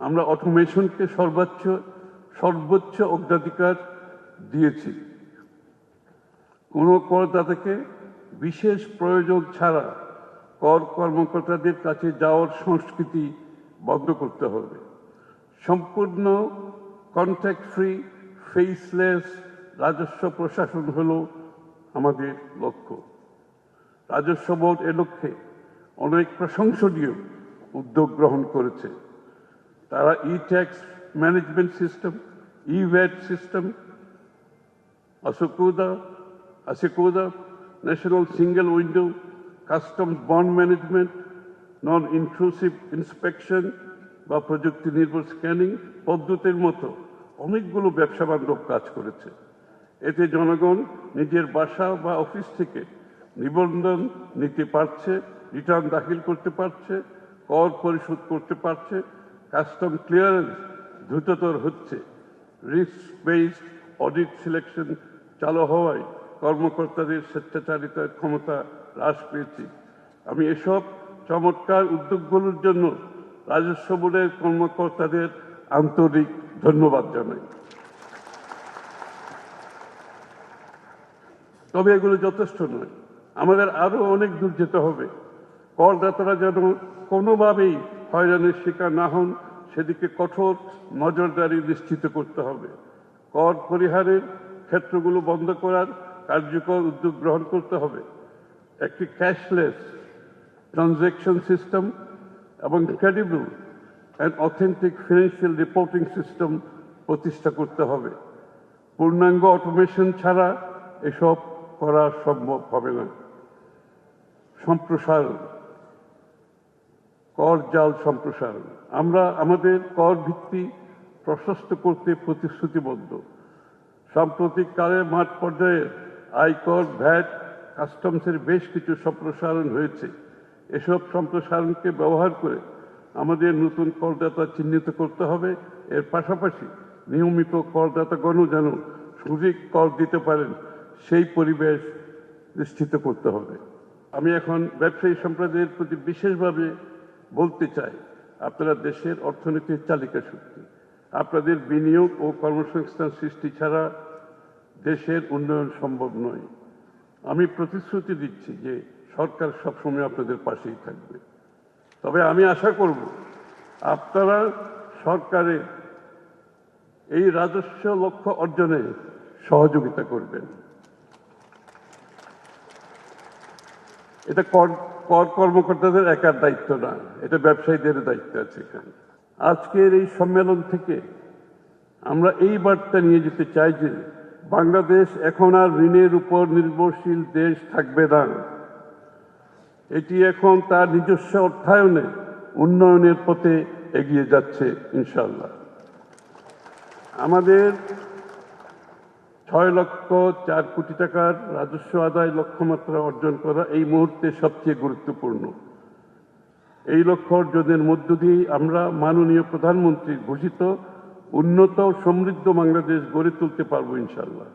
আমরা অটোমেশনকে সর্বোচ্চ অগ্রাধিকার দিয়েছি। কোনো করদাতাকে বিশেষ প্রয়োজন ছাড়া কর্মকর্তাদের কাছে যাওয়ার সংস্কৃতি বন্ধ করতে হবে। সম্পূর্ণ কন্ট্যাক্ট ফ্রি, ফেসলেস রাজস্ব প্রশাসন হলো আমাদের লক্ষ্য। রাজস্ব বোর্ড এ লক্ষ্যে অনেক প্রশংসনীয় উদ্যোগ গ্রহণ করেছে। তারা e tax management system, e VAT system, ASICODA, national single window, customs bond management, non intrusive inspection বা প্রযুক্তি নির্ভর স্ক্যানিং পদ্ধতির মতো অনেকগুলো ব্যবসা বান্ধব কাজ করেছে। এতে জনগণ নিজের বাসা বা অফিস থেকে নিবন্ধন নিতে পারছে, রিটার্ন দাখিল করতে পারছে, কর পরিশোধ করতে পারছে, কাস্টম ক্লিয়ারেন্স দ্রুততর হচ্ছে, রিস্ক বেসড অডিট সিলেকশন চালু হওয়ায় কর্মকর্তাদের স্বেচ্ছাচারিতার ক্ষমতা হ্রাস পেয়েছে। আমি এসব চমৎকার উদ্যোগগুলোর জন্য রাজস্ব বোর্ডের কর্মকর্তাদের আন্তরিক ধন্যবাদ জানাই। তবে এগুলো যথেষ্ট নয়, আমাদের আরো অনেক দূর যেতে হবে। করদাতারা যেন কোনোভাবেই হয়রানির শিকার না হন সেদিকে কঠোর নজরদারি নিশ্চিত করতে হবে। কর পরিহারের ক্ষেত্রগুলো বন্ধ করার কার্যকর উদ্যোগ গ্রহণ করতে হবে। একটি ক্যাশলেস ট্রানজ্যাকশন সিস্টেম এবং credible and authentic financial reporting system প্রতিষ্ঠা করতে হবে। পূর্ণাঙ্গ অটোমেশন ছাড়া এসব করা সম্ভব হবে না। সম্প্রসারণ, কর জাল সম্প্রসারণ। আমরা আমাদের কর ভিত্তি প্রশস্ত করতে প্রতিশ্রুতিবদ্ধ। সাম্প্রতিককালে মাঠ পর্যায়ে আয়কর, ভ্যাট, কাস্টমসের বেশ কিছু সম্প্রসারণ হয়েছে। এসব সম্প্রসারণকে ব্যবহার করে আমাদের নতুন করদাতা চিহ্নিত করতে হবে। এর পাশাপাশি নিয়মিত করদাতাগণও যেন সঠিক কর দিতে পারেন সেই পরিবেশ নিশ্চিত করতে হবে। আমি এখন ব্যবসায়ী সম্প্রদায়ের প্রতি বিশেষভাবে বলতে চাই, আপনারা দেশের অর্থনীতির চালিকা শক্তি। আপনাদের বিনিয়োগ ও কর্মসংস্থান সৃষ্টি ছাড়া দেশের উন্নয়ন সম্ভব নয়। আমি প্রতিশ্রুতি দিচ্ছি যে সরকার সবসময় আপনাদের পাশেই থাকবে। তবে আমি আশা করব আপনারা সরকারের এই রাজস্ব লক্ষ্য অর্জনে সহযোগিতা করবেন। এটা কর্মকর্তাদের একার দায়িত্ব না, এটা ব্যবসায়ীদের দায়িত্ব আছে এখানে। আজকের এই সম্মেলন থেকে আমরা এই বার্তা নিয়ে যেতে চাই যে বাংলাদেশ এখন আর ঋণের উপর নির্ভরশীল দেশ থাকবে না। এটি এখন তার নিজস্ব অর্থায়নে উন্নয়নের পথে এগিয়ে যাচ্ছে ইনশাআল্লাহ। আমাদের 6,04 কোটি টাকার রাজস্ব আদায় লক্ষ্যমাত্রা অর্জন করা এই মুহূর্তে সবচেয়ে গুরুত্বপূর্ণ। এই লক্ষ্য অর্জনের মধ্য দিয়ে আমরা মাননীয় প্রধানমন্ত্রীর ঘোষিত উন্নত ও সমৃদ্ধ বাংলাদেশ গড়ে তুলতে পারবো ইনশাআল্লাহ।